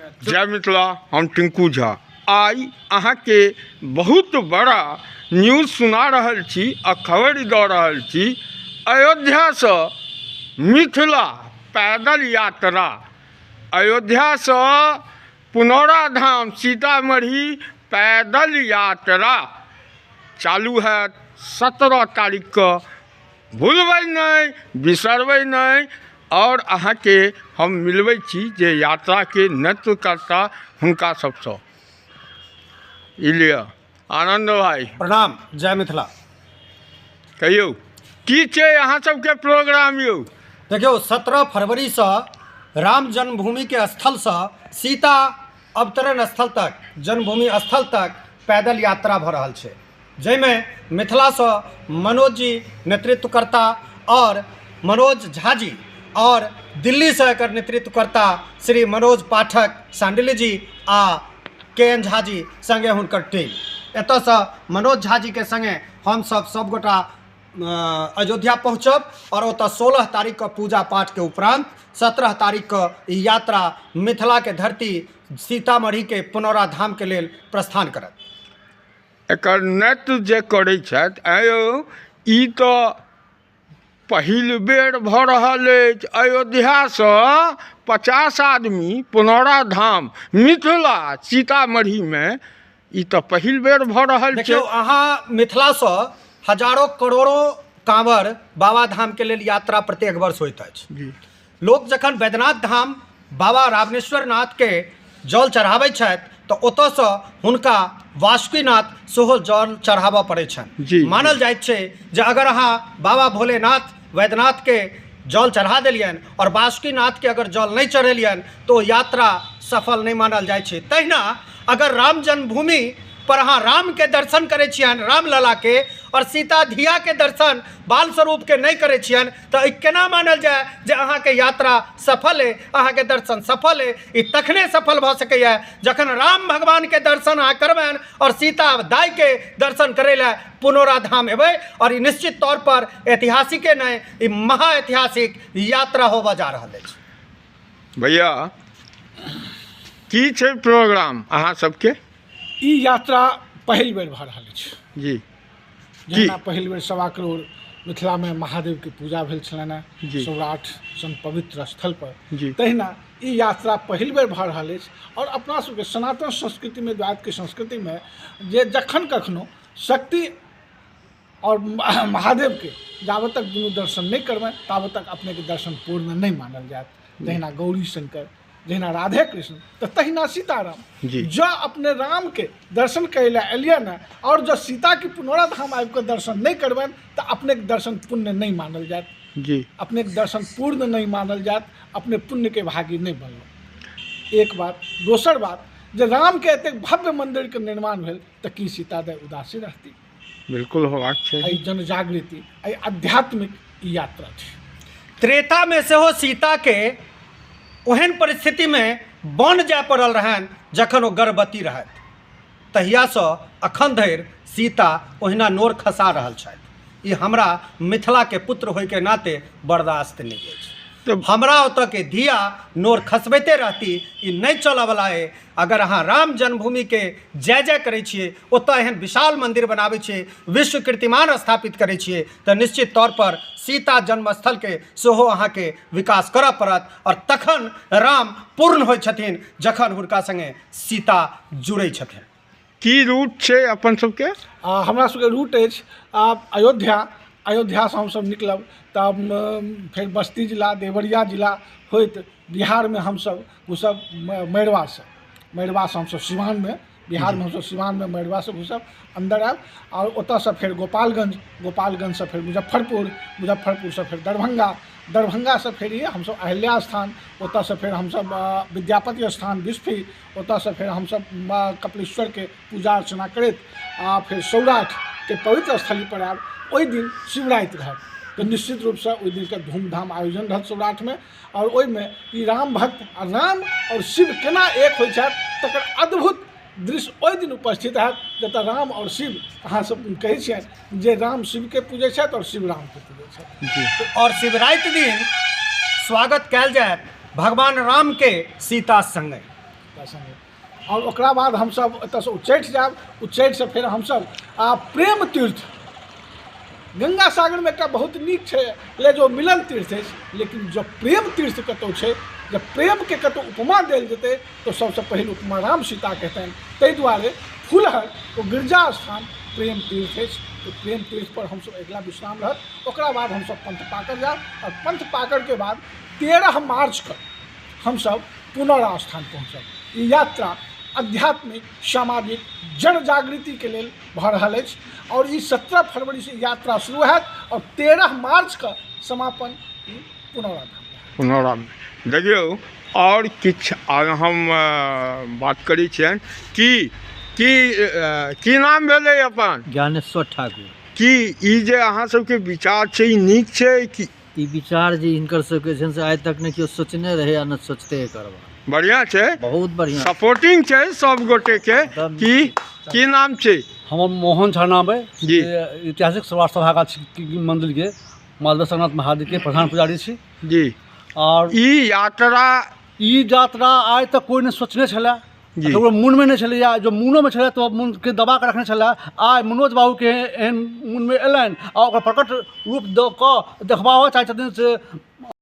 जय मिथिला, हम टिंकू झा आई अहाँ के बहुत बड़ा न्यूज सुना रहल छी आ खबर दऽ रहल छी। अयोध्या से मिथिला पैदल यात्रा, अयोध्या से पुनौरा धाम सीतामढ़ी पैदल यात्रा चालू है 17 तारीख को। भूलबै नहीं, बिसरबै नहीं। और अहाँ के हम मिलबै छी जे यात्रा के नेतृत्व करता हुनका सबसँ। इलिया आनंद भाई प्रणाम। जय मिथिला। कहियो की छै अहाँ सबके प्रोग्राम यौ? देखियो 17 फरवरी से राम जन्मभूमि के स्थल से सीता अवतरण स्थल तक, जन्मभूमि स्थल तक पैदल यात्रा भऽ रहल छै, जाहिमे मिथिला से मनोज जी नेतृत्व करता और मनोज झा जी, और दिल्ली से एकर नेतृत्व करता श्री मनोज पाठक सांडिल्य जी आ के.एन. झा जी संगे हुनकर टीम। एतऽ से मनोज झा जी के संगे हम सब गोटा अयोध्या पहुँचब और ओतऽ 16 तारीख को पूजा पाठ के उपरांत 17 तारीख को ई यात्रा मिथिला के धरती सीतामढ़ी के पुनौरा धाम के लेल प्रस्थान करत। एकर नेतृत्व जे करै छथि आयो, ई तऽ पहिल बेर भऽ रहल अछि। अयोध्या से 50 आदमी पुनौरा धाम मिथिला सीतामढ़ी में, ई तऽ पहिल बेर भऽ रहल छै। देखियौ, अहाँ मिथिला से हजारों करोड़ों कांवर बाबा धाम के लेल यात्रा प्रत्येक वर्ष होइत अछि। लोग जखन बैद्यनाथ धाम बाबा रावणेश्वर नाथ के जल चढ़ाबै छथि तऽ ओतऽ से हुनका वासुकीनाथ सेहो जल चढ़ाबऽ पड़ै छनि। मानल जाइत छै जे अगर अहाँ बाबा भोलेनाथ वैद्यनाथ के जल चढ़ा देलियनि और वासुकीनाथ के अगर जल नहीं चढ़ेलियनि तो यात्रा सफल नहीं मानल जाइत छै। तहिना अगर राम जन्मभूमि पर अहाँ राम के दर्शन करै छियनि, रामलला के, और सीता धिया के दर्शन बाल स्वरूप के नहीं करै छियनि तऽ ई केना मानल जाए जे अहाँ के यात्रा सफल है, अहाँ के दर्शन सफल है? ई तखने सफल भऽ सकैए जखन राम भगवान के दर्शन अहाँ करबनि और सीता दाई के दर्शन करै लए पुनौरा धाम एबै। और ई निश्चित तौर पर ऐतिहासिक नहीं, ई महाऐतिहासिक यात्रा होबऽ जा रहल अछि। भैया की छै प्रोग्राम अहाँ सबके? ई यात्रा पहिल बेर भऽ रहल अछि। जी, जेना पहिल बेर 1.25 करोड़ मिथिला में महादेव के पूजा भेल छलनि हैं सौराठ सन पवित्र स्थल पर, तहिना ई यात्रा पहिल बेर भऽ रहल अछि। और अपना सबके सनातन संस्कृति में, द्वैत के संस्कृति में जे जखन कखनो शक्ति और महादेव के जाबत तक दुनू दर्शन नहीं करबनि ताबत तक अपने के दर्शन पूर्ण नहीं मानल जायत। जहिना गौरी शंकर, जहिना राधे कृष्ण, तो तहिना सीताराम। जो अपने राम के दर्शन करे ला एलियन न, और जो सीता की पुनौरा धाम आबि के दर्शन नहीं करबन तो अपने के दर्शन पुण्य नहीं मानल जात। अपने के दर्शन पूर्ण नहीं मानल जात, अपने पुण्य के भागी नहीं बनल। एक बात। दोसर बात, जब राम के एतेक भव्य मंदिर के निर्माण भेल तो की सीता दे उदासी रहती? बिल्कुल होबाक छै। आई जन जागृति, आई आध्यात्मिक यात्रा थी। त्रेता में से हो सीता के ओहन परिस्थिति में बन जाय पड़ल रहन जखन वो गर्भवती रहत, तहिया से अखन धरि सीता ओहिना नोर खसा रहल छथि। ई हमरा मिथिला के पुत्र होय के नाते बर्दाश्त नहीं अछि। तो हमरा ओतऽ के धिया नोर खसबैते रहती, ई नहीं चलऽ वाला है। अगर अहाँ राम जन्मभूमि के जय जय करै छियै, ओतऽ एहन विशाल मंदिर बनाबै छियै, विश्व कीर्तिमान स्थापित करै छियै, तऽ निश्चित तौर पर सीता जन्मस्थल के सेहो अहाँ के विकास करऽ पड़त। और तखन राम पूर्ण होइ छथिन जखन हुनका संगे सीता जुड़ै छथिन। की रूट छै अपन सबके? हमरा सबके रूट अछि अयोध्या से हम सब निकलब तब फिर बस्ती जिला, देवरिया जिला होइत बिहार में हम सब घुसब मैरवा से हम सब सिवान में, बिहार में हम सब सिवान में मैरवा से घुसब, अंदर आब और ओतऽ से फिर गोपालगंज से फिर मुजफ्फरपुर से फिर दरभंगा से फिर ये हम सब अहिल्या स्थान, ओतऽ से फिर हम सब विद्यापति स्थान बिस्फी, ओतऽ से फिर हम सब कपिलेश्वर के पूजा अर्चना करैत फिर सौराठ के पवित्र स्थली पर आब। ओहि दिन शिवराति रहत, तो निश्चित रूप से ओहि दिन के धूमधाम आयोजन रहत सौराठ में। और ओहि में ई राम भक्त राम और शिव केना एक होइ छथि तकर अद्भुत दृश्य ओहि दिन उपस्थित हैत, जतऽ राम और शिव अहाँ सब कहै छियनि जे राम शिव के पूजै छथि और शिव राम के पूजै छथि। और शिवराति दिन स्वागत कयल जायत भगवान राम के सीता संगे। हमरा संगे और ओकरा बाद हमसब एतऽसँ उच्चैठ जायब, उच्चैठसँ फेर हमसब प्रेम तीर्थ गंगा सागरमे एकटा बहुत नीक छै ले जो मिलन तीर्थ अछि, लेकिन जब प्रेम तीर्थ कतहु छै, जब प्रेमके कतहु उपमा देल जेतै तऽ सबसँ पहिल उपमा राम सीता कहतनि। ताहि दुआरे फुलहर ओ गिरजा स्थान प्रेम तीर्थ अछि। तो प्रेम तीर्थ पर हमसब अगिला विश्राम रहत, ओकरा बाद हमसब पंथ पाकर जायब और पंथ पाकरके बाद 13 मार्चके हमसब पुनौरा स्थान पहुँचब। ई यात्रा आध्यात्मिक सामाजिक जन जागृतिके लेल भऽ रहल अछि और ई 17 फरवरी से यात्रा शुरू हैत और 13 मार्च का समापन पुनौरा धाम। पुनौरा देखियौ और किछु हम बात करै छियनि की नाम भेलै अपन? ज्ञानेश्वर ठाकुर। कि ई जे अहाँ सबके विचार छै ई नीक छै कि? ई विचार जे हिनकर सबके छनि से आइ तक ने केओ सोचने रहे आ न सोचते करबा। बढ़िया छै, बहुत बढ़िया सपोर्टिंग छै सब गोटे के। की नाम छै? हमर मोहन झा नाम है जी। ऐतिहासिक सभा सभागाछी मंदिर के माधव संगनाथ महादेव के प्रधान पुजारी छी जी। और ई यात्रा आइ तक कोई ने सोचने छला जी। तो मन में नहीं छलै, जो मुनो में छलै तो मन के दबा के रखने छला। आइ मनोज बाबू के एहन मन में एलनि आ ओकर प्रकट रूप दऽ कऽ देखबाबऽ चाहै छथिन से